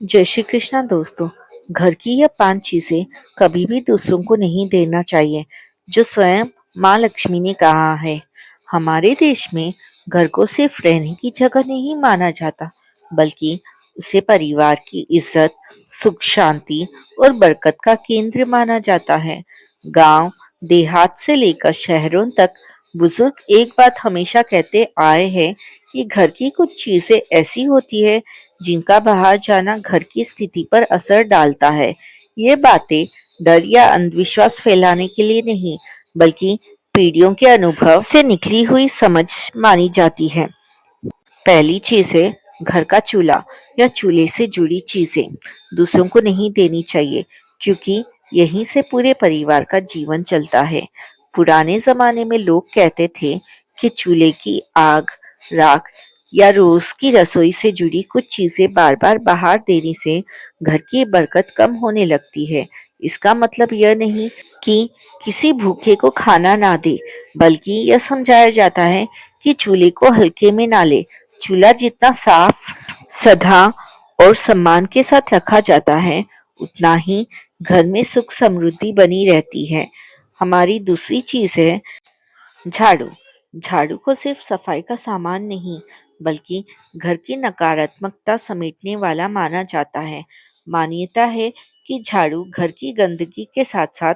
जय श्री कृष्णा दोस्तों। घर की यह 5 चीजें कभी भी दूसरों को नहीं देना चाहिए, जो स्वयं माँ लक्ष्मी ने कहा है। हमारे देश में घर को सिर्फ रहने की जगह नहीं माना जाता, बल्कि उसे परिवार की इज्जत, सुख शांति और बरकत का केंद्र माना जाता है। गांव देहात से लेकर शहरों तक बुजुर्ग एक बात हमेशा कहते आए हैं कि घर की कुछ चीजें ऐसी होती है जिनका बाहर जाना घर की स्थिति पर असर डालता है। ये बातें डर या अंधविश्वास फैलाने के लिए नहीं, बल्कि पीढ़ियों के अनुभव से निकली हुई समझ मानी जाती है। पहली चीज है घर का चूल्हा या चूल्हे से जुड़ी चीजें दूसरों को नहीं देनी चाहिए, क्योंकि यहीं से पूरे परिवार का जीवन चलता है। पुराने जमाने में लोग कहते थे कि चूल्हे की आग, राख या रोज की रसोई से जुड़ी कुछ चीजें बार बार बाहर देने से घर की बरकत कम होने लगती है। इसका मतलब यह नहीं कि किसी भूखे को खाना ना दे, बल्कि यह समझाया जाता है कि चूल्हे को हल्के में ना ले। चूल्हा जितना साफ, सधा और सम्मान के साथ रखा जाता है, उतना ही घर में सुख समृद्धि बनी रहती है। हमारी दूसरी चीज है झाड़ू। झाड़ू को सिर्फ सफाई का सामान नहीं, बल्कि घर की नकारात्मकता समेटने वाला माना जाता है। मान्यता है कि झाड़ू घर की गंदगी के साथ साथ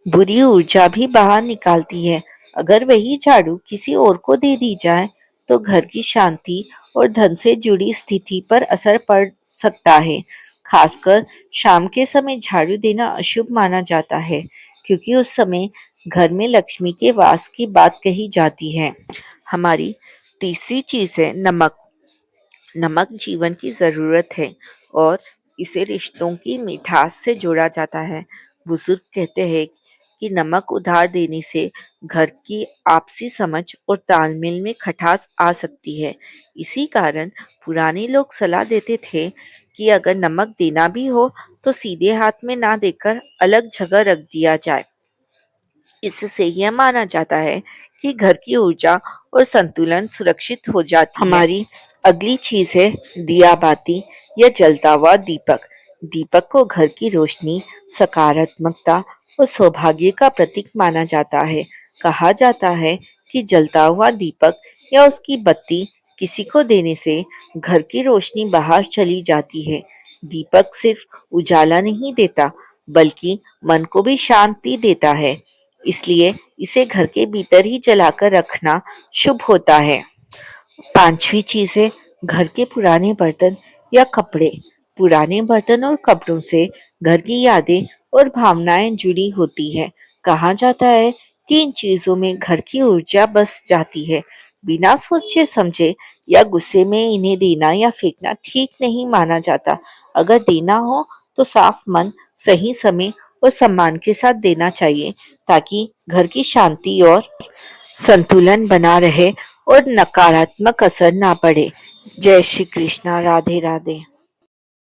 बुरी ऊर्जा भी बाहर निकालती है। अगर वही झाड़ू किसी और को दे दी जाए, तो घर की शांति और धन से जुड़ी स्थिति पर असर पड़ सकता है। खासकर शाम के समय झाड़ू देना अशुभ माना जाता है, क्योंकि उस समय घर में लक्ष्मी के वास की बात कही जाती है। हमारी तीसरी चीज है नमक। नमक जीवन की जरूरत है और इसे रिश्तों की मिठास से जोड़ा जाता है। बुजुर्ग कहते हैं कि नमक उधार देने से घर की आपसी समझ और तालमेल में खटास आ सकती है। इसी कारण पुराने लोग सलाह देते थे कि अगर नमक देना भी हो तो सीधे हाथ में ना देकर अलग जगह रख दिया जाए। इससे यह माना जाता है कि घर की ऊर्जा और संतुलन सुरक्षित हो जाती है। हमारी अगली चीज है दिया बाती या जलता हुआ दीपक। दीपक को घर की रोशनी, सकारात्मकता और सौभाग्य का प्रतीक माना जाता है। कहा जाता है कि जलता हुआ दीपक या उसकी बत्ती किसी को देने से घर की रोशनी बाहर चली जाती है। दीपक सिर्फ उजाला नहीं देता, बल्कि मन को भी शांति देता है। इसलिए इसे घर के भीतर ही जलाकर रखना शुभ होता है। पांचवी चीज है घर के पुराने बर्तन या कपड़े। पुराने बर्तन और कपड़ों से घर की यादें और भावनाएं जुड़ी होती है। कहा जाता है कि इन चीजों में घर की ऊर्जा बस जाती है। बिना सोचे समझे या गुस्से में इन्हें देना या फेंकना ठीक नहीं माना जाता। अगर देना हो तो साफ मन, सही समय और सम्मान के साथ देना चाहिए, ताकि घर की शांति और संतुलन बना रहे और नकारात्मक असर ना पड़े। जय श्री कृष्णा। राधे राधे।